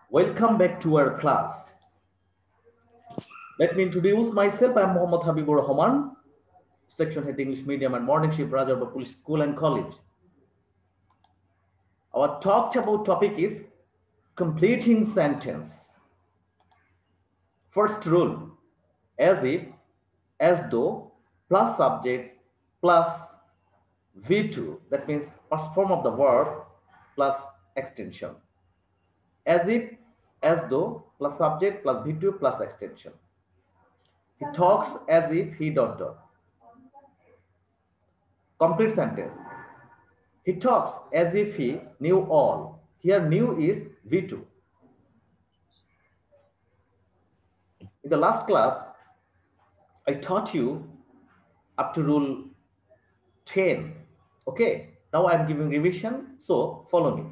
Welcome back to our class. Let me introduce myself. I am Mohammad Habibur Rahman, section head English Medium and Morning Shift, Rajarba Police School and College. Our talked about topic is completing sentence. First rule, as if, as though, plus subject, plus V2. That means past form of the verb plus extension. As if, as though, plus subject, plus V2, plus extension. He talks as if he ... Complete sentence. He talks as if he knew all. Here knew is V2. In the last class, I taught you up to rule 10. Okay, now I'm giving revision, so follow me.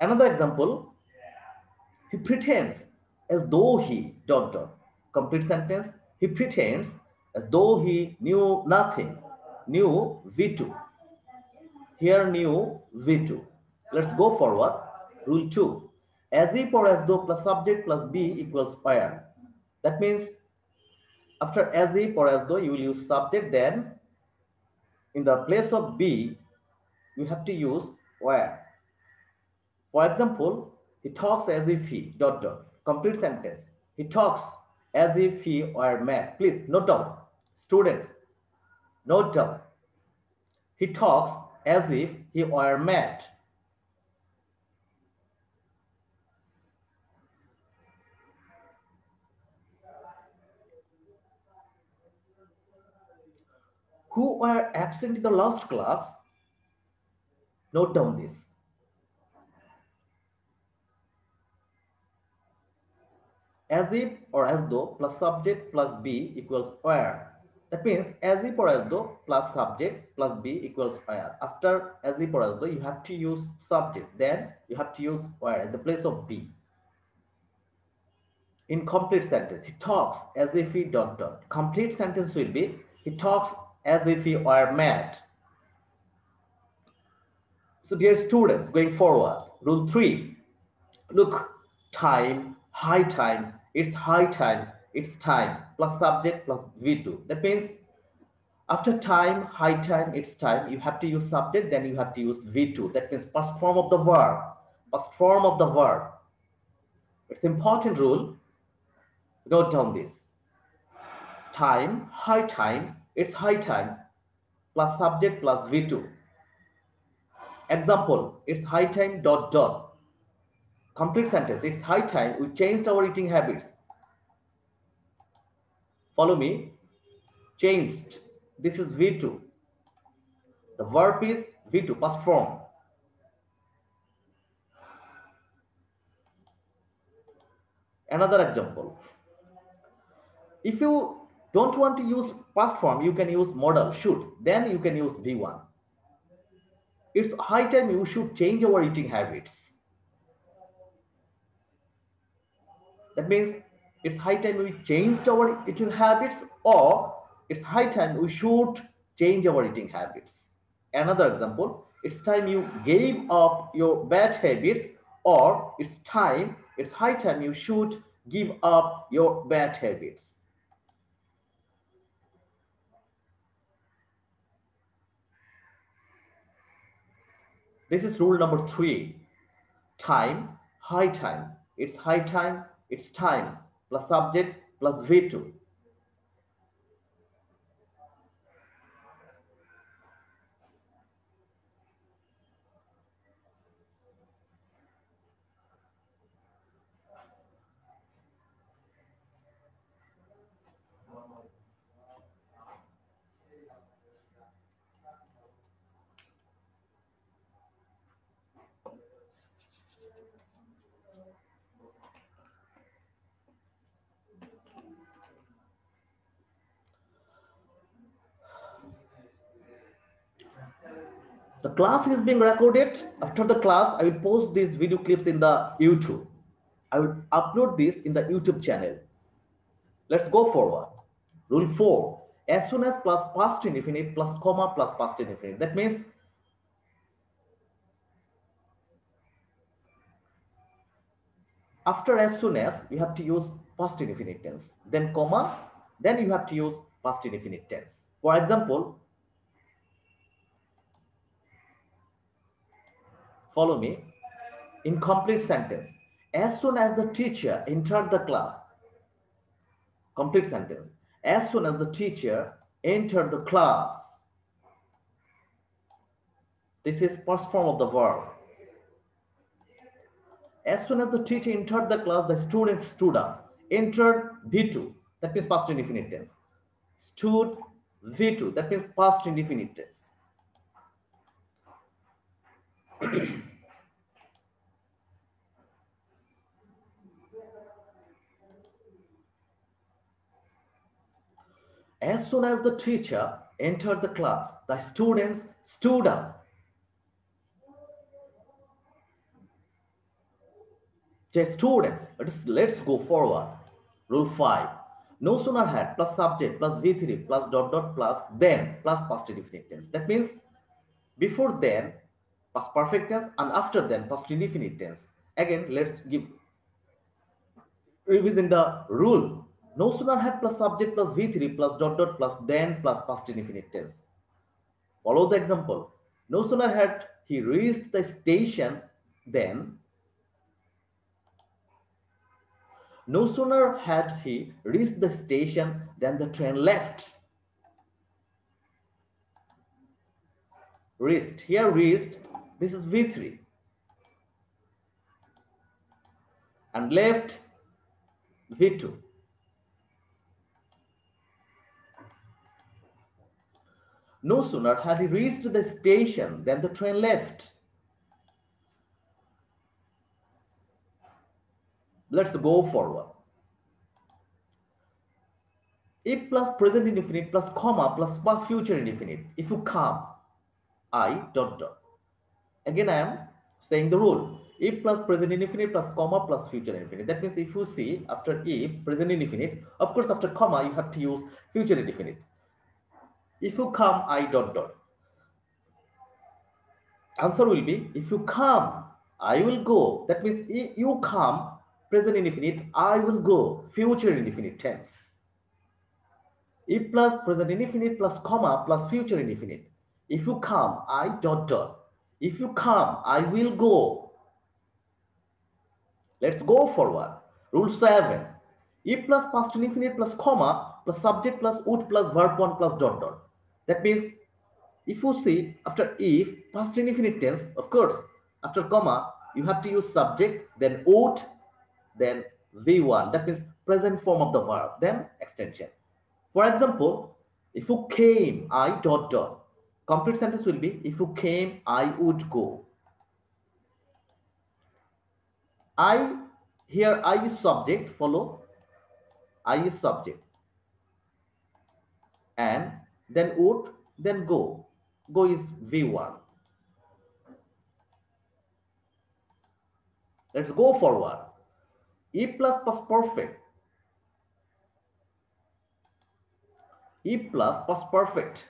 Another example, he pretends as though he ... Complete sentence, he pretends as though he knew nothing. Knew V2. Here knew V2. Let's go forward. Rule 2. As if or as though plus subject plus be equals where. That means after as if or as though you will use subject, then in the place of be you have to use where. For example, he talks as if he ... Complete sentence. He talks as if he were mad. Please note down. Students, note down. He talks as if he were mad. Who were absent in the last class, note down this. As if or as though plus subject plus be equals where. That means as if or as though plus subject plus be equals where. After as if or as though you have to use subject, then you have to use where in the place of be. In complete sentence, he talks as if he ... Complete sentence will be he talks as if he were mad. So dear students, going forward, rule 3. Look, time, high time, it's high time, it's time, plus subject plus V2. That means after time, high time, it's time, you have to use subject, then you have to use V2. That means past form of the verb. Past form of the verb. It's important rule. Note down this. Time, it's high time, plus subject plus V2. Example, it's high time ... Complete sentence, it's high time we changed our eating habits. Follow me. Changed. This is V2. The verb is V2, past form. Another example. If you don't want to use past form, you can use modal, should. Then you can use V1. It's high time you should change our eating habits. That means it's high time we changed our eating habits, or it's high time we should change our eating habits. Another example, it's time you gave up your bad habits, or it's high time you should give up your bad habits. This is rule number 3. Time, high time. It's high time, it's time, plus subject plus V2. The class is being recorded. After the class, I will post these video clips in the YouTube. I will upload this in the YouTube channel. Let's go forward. Rule 4. as soon as plus past indefinite plus comma plus past indefinite. That means after as soon as you have to use past indefinite tense, then comma, then you have to use past indefinite tense. For example, follow me. In complete sentence, as soon as the teacher entered the class, complete sentence, as soon as the teacher entered the class, this is past form of the verb. As soon as the teacher entered the class, the student stood up. Entered V2, that means past indefinite tense. Stood V2, that means past indefinite tense. As soon as the teacher entered the class, the students stood up. The students, let's go forward. Rule 5. No sooner had plus subject plus V3 plus dot dot plus then plus past indefinite tense. That means before then past perfect tense and after then past indefinite tense. Again, let's give revision the rule. No sooner had plus subject plus V3 plus dot dot plus then plus past indefinite tense. Follow the example. No sooner had he reached the station then. No sooner had he reached the station than the train left. Reached. Here reached, this is V3. And left, V2. No sooner had he reached the station than the train left. Let's go forward. If plus present indefinite plus comma plus future indefinite. If you come, I dot dot. Again, I am saying the rule. If plus present indefinite plus comma plus future indefinite. That means if you see after if present indefinite, of course after comma you have to use future indefinite. If you come, I dot dot. Answer will be if you come, I will go. That means if you come, present indefinite, I will go, future indefinite tense. If plus present indefinite plus comma plus future indefinite. If you come, I dot dot. If you come, I will go. Let's go forward. Rule 7. If plus past indefinite plus comma plus subject plus would plus verb 1 plus dot dot. That means if you see after if past indefinite tense, of course, after comma, you have to use subject, then would, then V1. That means present form of the verb, then extension. For example, if you came, I dot dot. Complete sentence will be if you came, I would go. I, here I is subject, follow. I is subject. And then would, then go. Go is V1. Let's go forward. If plus past perfect. If plus past perfect.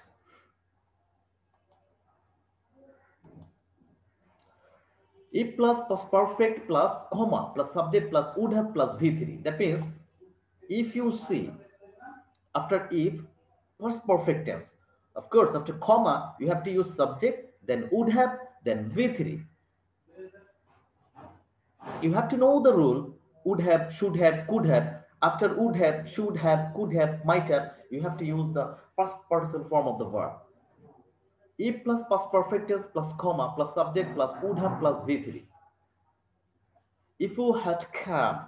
If plus past perfect plus comma plus subject plus would have plus V3. That means if you see after if past perfect tense, of course after comma you have to use subject, then would have, then V3. You have to know the rule: would have, should have, could have. After would have, should have, could have, might have, you have to use the past participle form of the verb. If plus past perfect tense plus comma plus subject plus would have plus V3. If you had come,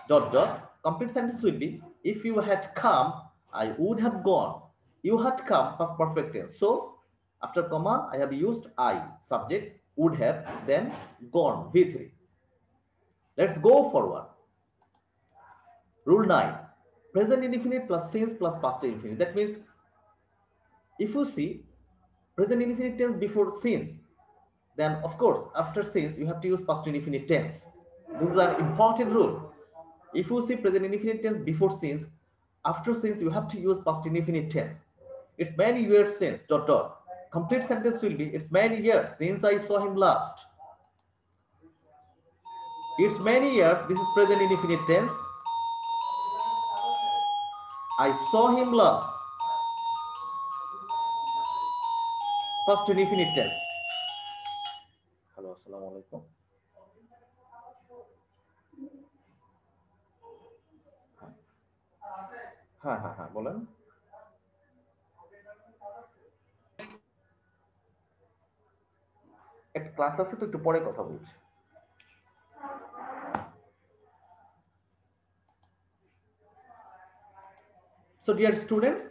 dot dot, complete sentence will be if you had come, I would have gone. You had come, past perfect tense. So after comma, I have used I, subject, would have, then gone, V3. Let's go forward. Rule 9. Present indefinite plus since plus past indefinite. That means if you see present indefinite tense before since, then of course after since you have to use past indefinite tense. This is an important rule. If you see present indefinite tense before since, After since, you have to use past indefinite tense. It's many years since, dot, dot. Complete sentence will be, it's many years since I saw him last. It's many years, this is present indefinite tense. I saw him last. Past indefinite tense. Hello, assalamu alaikum. হ্যাঁ হ্যাঁ হ্যাঁ বলেন। একটা class আছে তো একটু পরে কথা বলছি। So dear students,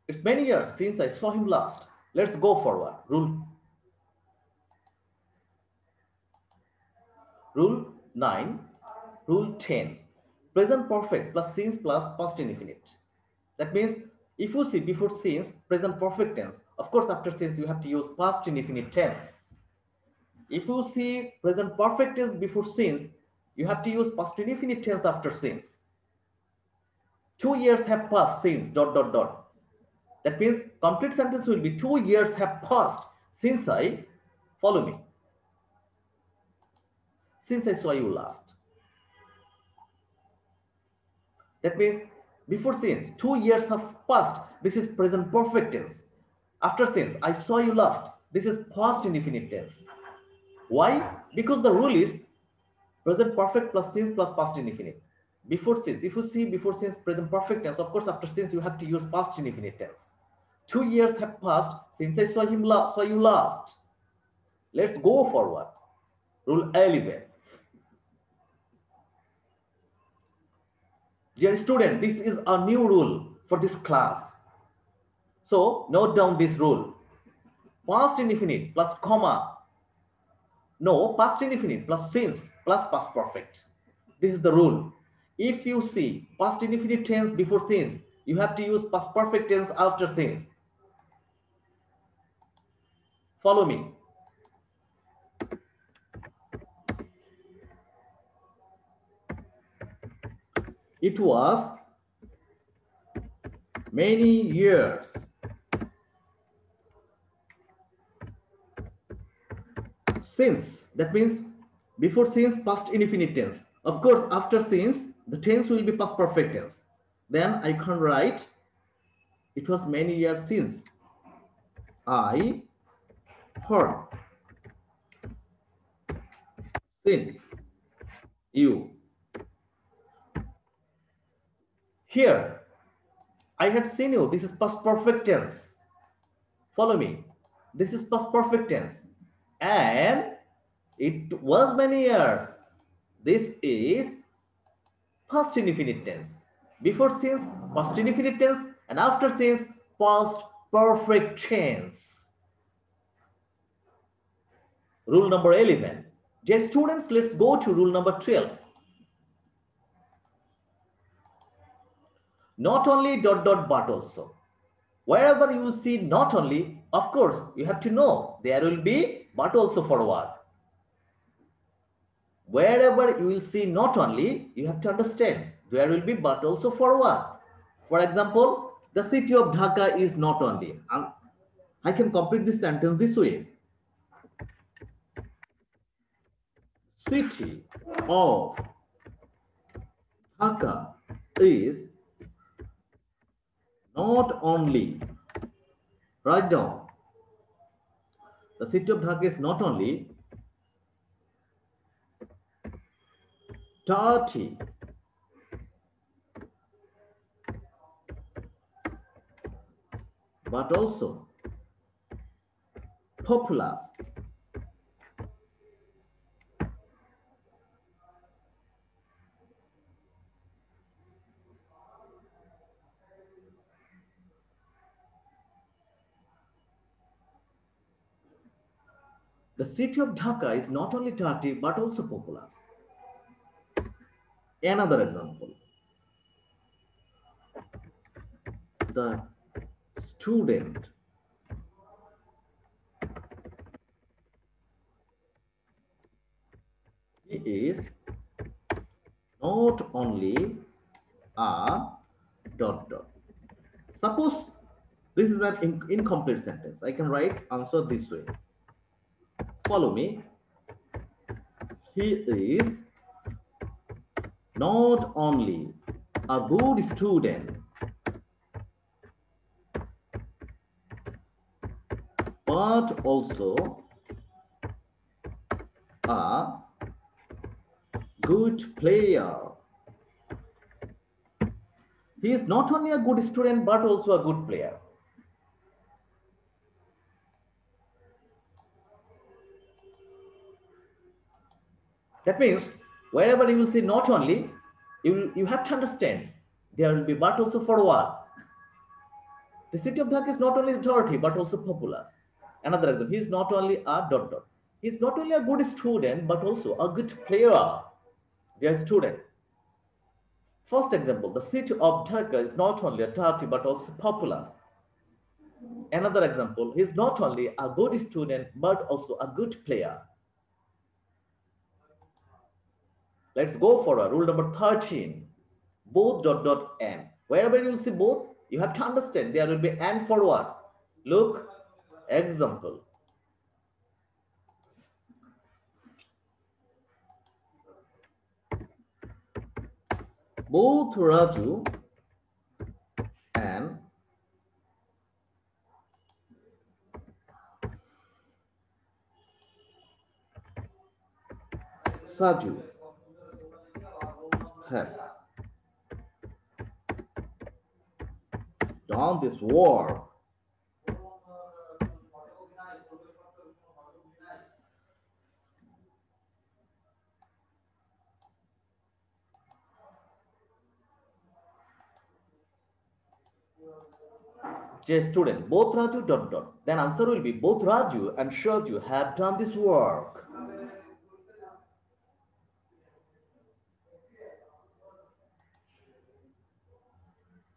it's many years since I saw him last. Let's go forward. Rule 9, Rule 10. Present perfect plus since plus past indefinite. That means if you see before since, present perfect tense. Of course, after since you have to use past indefinite tense. If you see present perfect tense before since, you have to use past indefinite tense after since. 2 years have passed since, dot, dot, dot. That means complete sentence will be 2 years have passed since I, follow me, since I saw you last. That means before since, 2 years have passed. This is present perfect tense. After since, I saw you last. This is past indefinite tense. Why? Because the rule is present perfect plus since plus past indefinite. Before since, if you see before since present perfect tense, of course after since you have to use past indefinite tense. 2 years have passed since I saw you last. Let's go forward. Rule 11. Dear student, this is a new rule for this class. So note down this rule. Past indefinite plus comma. No, past indefinite plus since plus past perfect. This is the rule. If you see past indefinite tense before since, you have to use past perfect tense after since. Follow me. It was many years since. That means before since, past indefinite tense. Of course, after since, the tense will be past perfect tense. Then I can write, it was many years since I heard, seen you. Here, I had seen you. This is past perfect tense. Follow me. This is past perfect tense. And it was many years. This is past indefinite tense. Before since, past indefinite tense. And after since, past perfect tense. Rule number 11. Dear students, let's go to rule number 12. Not only dot dot but also. Wherever you will see not only, of course, you have to know there will be but also forward. Wherever you will see not only, you have to understand there will be but also forward. For example, the city of Dhaka is not only. I can complete this sentence this way. City of Dhaka is not only. Write down. The city of Dhaka is not only dirty, but also populous. The city of Dhaka is not only dirty but also populous. Another example. The student is not only a dot dot. Suppose this is an incomplete sentence. I can write answer this way. Follow me. He is not only a good student, but also a good player. He is not only a good student, but also a good player. That means wherever you will see not only, you have to understand there will be but also for what. The city of Dhaka is not only dirty but also populous. Another example, he is not only a dot dot. He is not only a good student but also a good player. Dear student. First example, the city of Dhaka is not only a dirty but also populous. Another example, he is not only a good student but also a good player. Let's go for a rule number 13. Both dot dot and. Wherever you will see both, you have to understand there will be and for what. Look, example. Both Raju and Saju have done this work. J student, both Raju dot dot. Then answer will be both Raju and Shaju have done this work.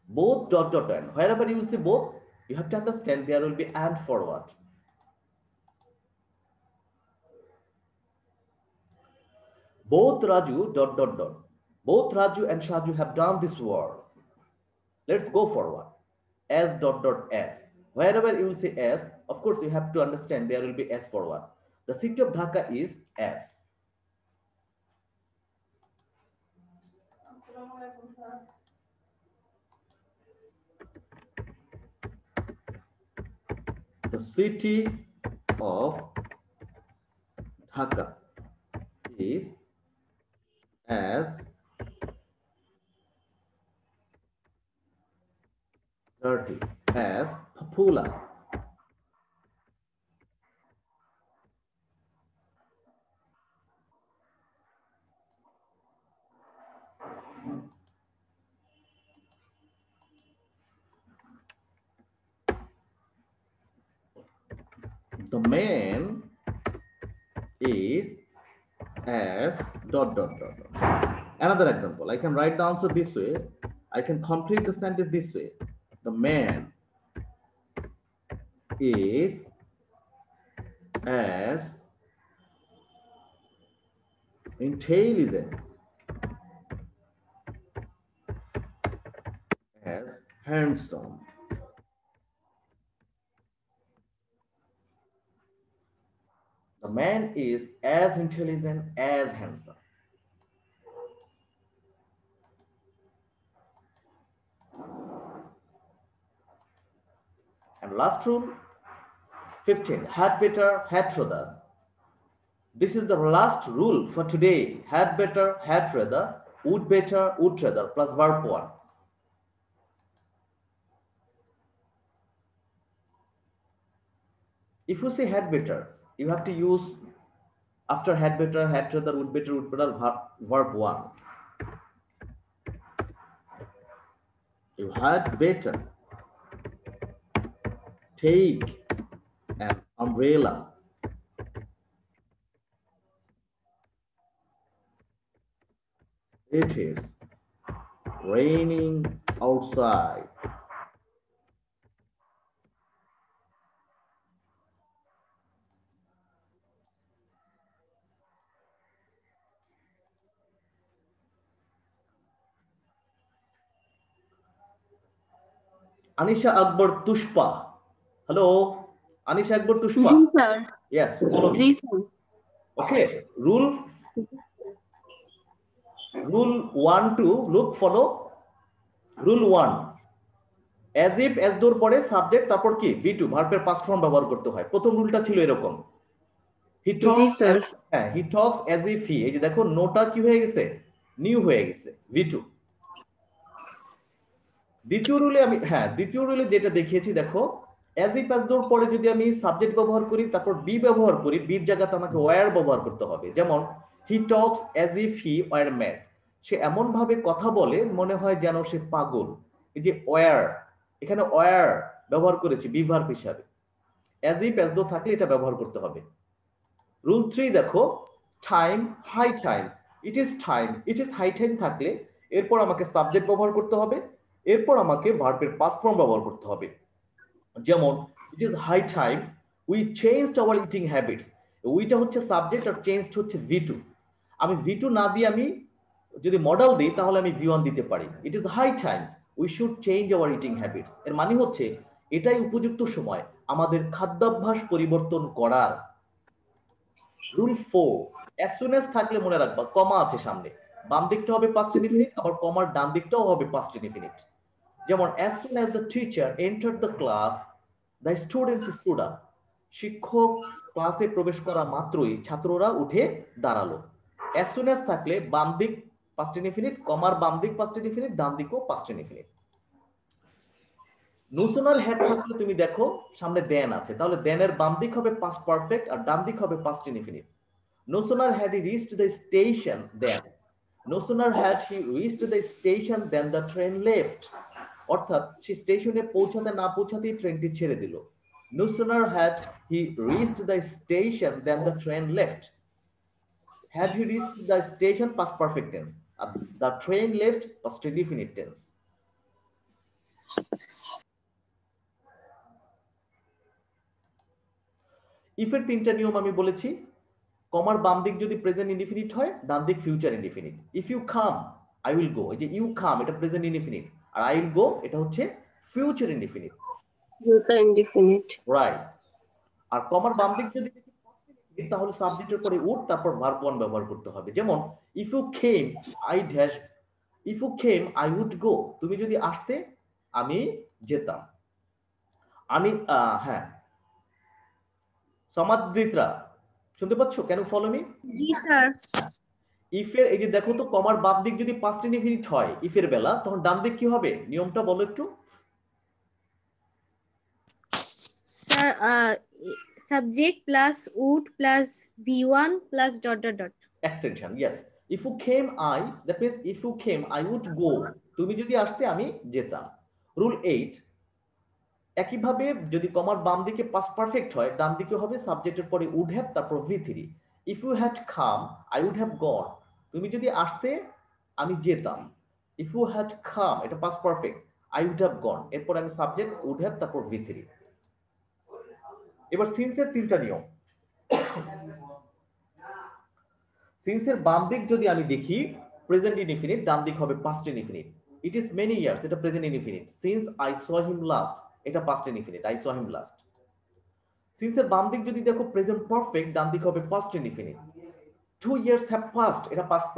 Both dot dot and. Wherever you will see both, you have to understand there will be and for what. Both Raju dot dot dot. Both Raju and Shaju have done this work. Let's go forward. S dot dot S. Wherever you will see S, of course you have to understand there will be S forward. The city of Dhaka is S. The city of Dhaka is as dirty as populous. The man is as dot dot dot dot. Another example, I can write the answer this way. I can complete the sentence this way. The man is as intelligent as handsome. The man is as intelligent as handsome. And last rule, 15, had better, had rather. This is the last rule for today. Had better, had rather, would better, would rather, plus verb 1. If you say had better, you have to use after had better, had rather, would better, verb 1. You had better take an umbrella. It is raining outside. Anisha Akbar Tushpa. Hello, Anisha Akbar Tushpa. जी sir. Yes, follow जी me. Sir. Okay, rule 1 to look follow. Rule 1. As if as দোর পরে subject তারপর কি V2 ভার্বের past form ব্যবহার করতে হয়। প্রথম রুলটা ছিল এরকম। He जी talks सर। as হ্যাঁ, he talks as if he, এই যে দেখো নোটা কি হয়ে গেছে, নিউ হয়ে গেছে V2। দ্বিতীয় রুলে যেটা দেখিয়েছি দেখো, অ্যাজ ইফ অ্যাজ দোর পরে যদি আমি সাবজেক্ট ব্যবহার করি তারপর বি ব্যবহার করি, বির জায়গাতে আমাকে ওয়্যার ব্যবহার করতে হবে। যেমন he talks as if he were mad, সে এমন ভাবে কথা বলে মনে হয় যেন সে পাগল। এই যে ওয়্যার, এখানে ওয়্যার ব্যবহার করেছি বি ভার্ব হিসাবে। অ্যাজ ইফ অ্যাজ দো থাকলে এটা ব্যবহার করতে হবে। রুল 3 দেখো, time, high time, it is high time থাকলে এরপর আমাকে সাবজেক্ট ব্যবহার করতে হবে, এরপর আমাকে ভার্বের পাস্ট ফর্ম ব্যবহার করতে হবে। যেমন it is high time we changed our eating habits, উইটা হচ্ছে সাবজেক্ট আর চেঞ্জড হচ্ছে V2। আমি V2 না দিয়ে আমি যদি মডেল দিই তাহলে আমি V1 দিতে পারি। It is high time we should change our eating habits, এর মানে হচ্ছে এটাই উপযুক্ত সময় আমাদের খাদ্যাভ্যাস পরিবর্তন করার। রুল 4, অ্যাজ সুন অ্যাজ থাকলে মনে রাখবা কমা আছে সামনে, বাম দিকটা হবে পাস্ট ইনডিফিনিট, আবার কমার ডান দিকটাও হবে পাস্ট ইনডিফিনিট। যেমন as soon as the teacher entered the class the students stood up, শিক্ষক ক্লাসে প্রবেশ করা মাত্রই ছাত্ররা উঠে দাঁড়ালো। অ্যাজ সুন অ্যাজ থাকলে বাম দিক পাস্ট ইনডিফিনিট, কমার বাম দিক পাস্ট ইনডিফিনিট, ডান দিকও past indefinite. No sooner had থাকলে তুমি দেখো সামনে দেন আছে, তাহলে দেনের বাম দিক হবে পাস্ট পারফেক্ট আর ডান দিক হবে past indefinite. No sooner had he reached the station then, no sooner had he reached the station then the train left, অর্থাৎ সে স্টেশনে পৌঁছাতে না পৌঁছাতেই ট্রেনটি ছেড়ে দিল। No sooner had he reached the station then the train left, had he reached the station past perfect tense, the train left past indefinite tense. If এর তিনটা নিয়ম আমি বলেছি, কমার বাম দিক যদি প্রেজেন্ট ইনডিফিনিট হয়, ডান দিক future indefinite. If you come I will go, এই যে ইউ কাম এটা প্রেজেন্ট ইনডিফিনিট, আর আই উইল গো এটা হচ্ছে future indefinite, future indefinite. Right. আর কমার বাম দিক যদি তাহলে সাবজেক্টের পরে উড তারপর ভার্ব ওয়ান ব্যবহার করতে হবে। যেমন if you came I dash, if you came I would go, তুমি যদি আসতে আমি যেতাম। আমি হ্যাঁ সমাদৃতরা শুনতে পাচ্ছ, কেন ফলো মি? জি স্যার। ইফের এই যে দেখো তো, কমার বাম দিক যদি পাস্ট ইনডিফিনিট হয় ইফের বেলা, তখন ডান দিক কি হবে নিয়মটা বলো একটু। Sir subject plus would plus V1 plus dot dot dot extension, yes. If you came I, that means if you came I would go, তুমি যদি আসতে আমি যেতাম। রুল 8, একইভাবে যদি কমার বাম দিকে পাস্ট পারফেক্ট হয়, ডান দিকে হবে সাবজেক্টের পরে উড হ্যাভ তারপর V3। If you had come I would have gone, তুমি যদি আসতে আমি যেতাম। ইফ ইউ হ্যাড কাম এটা past perfect, I would have gone, এরপর আমি সাবজেক্ট উড হ্যাভ তারপর V3। এবার সিন্সের তিনটা নিয়ম। সিন্সের বাম দিক যদি আমি দেখি প্রেজেন্ট ইনডিফিনিট, ডান দিক হবে past indefinite. It is many years এটা present indefinite, since I saw him last এটা past indefinite, I saw him last. সিন্সের বাম দিক যদি দেখো প্রেজেন্ট পারফেক্ট, ডান দিক হবে past indefinite. 2 years have passed এটা পাস্ট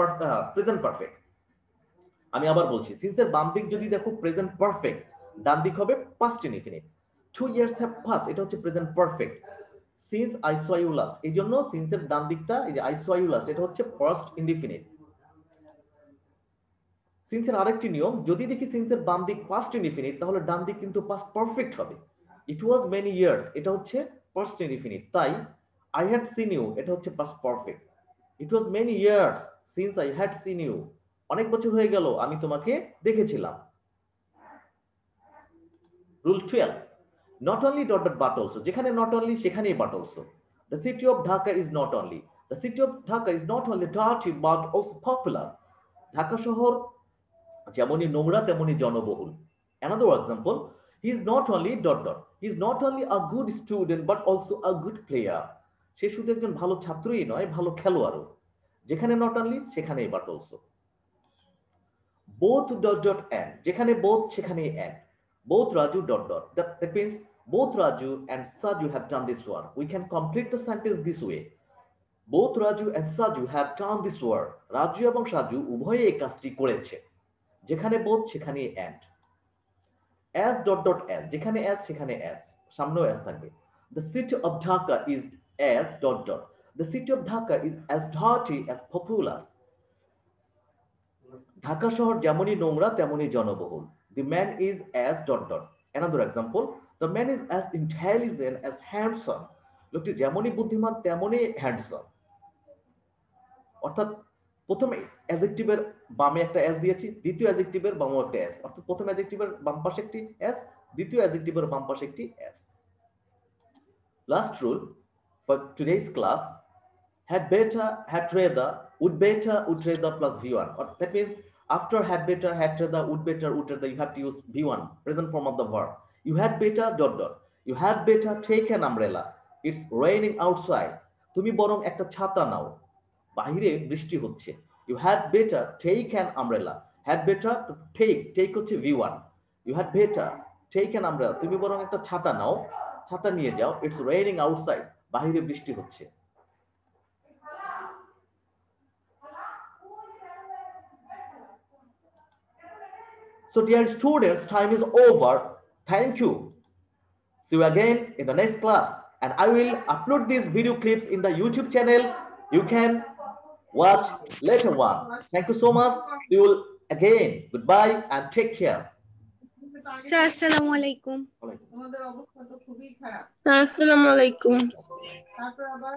প্রেজেন্ট পারফেক্ট। আমি আবার বলছি, সিন্সের বাম দিক যদি দেখো প্রেজেন্ট পারফেক্ট, ডান দিক হবে past indefinite. 2 years have passed এটা হচ্ছে present perfect. Since I saw you last, এই জন্য সিন্সের ডান দিকটা এই যে আই স ইউ লাস্ট এটা হচ্ছে পাস্ট ইনডিফিনিট। সিন্সের আরেকটি নিয়ম, যদি দেখি সিন্সের বাম দিক পাস্ট ইনডিফিনিট তাহলে ডান দিক কিন্তু পাস্ট পারফেক্ট হবে। ইট ওয়াজ মেনি ইয়ার্স এটা হচ্ছে পাস্ট ইনডিফিনিট, তাই আই হ্যাড সিন ইউ এটা হচ্ছে past perfect. It was many years since I had seen you, অনেক বছর হয়ে গেল আমি তোমাকে দেখেছিলাম। Rule 12, not only dot dot but also, যেখানে নট অনলি সেখানেই but also. The city of Dhaka is not only, the city of Dhaka is not only dirty but also popular, Dhaka শহর যেমনই নোংরা তেমনই জনবহুল। Another example, he is not only dot dot, he is not only a good student but also a good player, সে শুধু একজন ভালো ছাত্রই নয় ভালো খেলোয়াড়ও। যেখানে নট অনলি সেখানেই but also. Both dot dot and, যেখানে বোথ সেখানেই and. both Raju dot dot. That means both Raju and Saju have done this work. We can complete the sentence this way. Both Raju and Saju have done this work. Raju এবং সাজু উভয়ে এই কাজটি করেছে। যেখানে both সেখানে and. As dot dot as, যেখানে as সেখানে as, সামনেও as থাকবে। The city of Dhaka is as dot dot. The city of Dhaka is as dirty as populous. Dhaka শহর যেমনই নোংরা তেমনই জনবহুল। The man is as dot dot. Another example, the man is as intelligent as handsome. লোকটি যেমনই বুদ্ধিমান তেমনই handsome. অর্থাৎ প্রথমে অ্যাডজেক্টিভের বামে একটা এস দিয়েছি, দ্বিতীয় অ্যাডজেক্টিভের বামে একটা এস, অর্থাৎ প্রথম অ্যাডজেক্টিভের বাম পাশে একটি এস, দ্বিতীয় অ্যাডজেক্টিভের বাম পাশে একটি S. Last rule for today's class, had better, had rather, would rather plus V1. That means after had better, would rather, you have to use V1, present form of the verb. You had better dot dot. You had better take an umbrella. It's raining outside. তুমি বরং একটা ছাতা নাও, বাহিরে বৃষ্টি হচ্ছে। You had better take an umbrella. Had better to take হচ্ছে V1. You had better take an umbrella. তুমি বরং একটা ছাতা নাও, ছাতা নিয়ে যাও। It's raining outside. বাহিরে বৃষ্টি হচ্ছে। So dear students, time is over. Thank you. See you again in the next class. And I will upload these video clips in the YouTube channel. You can watch later on. Thank you so much. See you again. Goodbye and take care. Sir আসসালামু আলাইকুম। আমাদের অবস্থা তো খুবই খারাপ। Sir আসসালামু আলাইকুম। তারপর আবার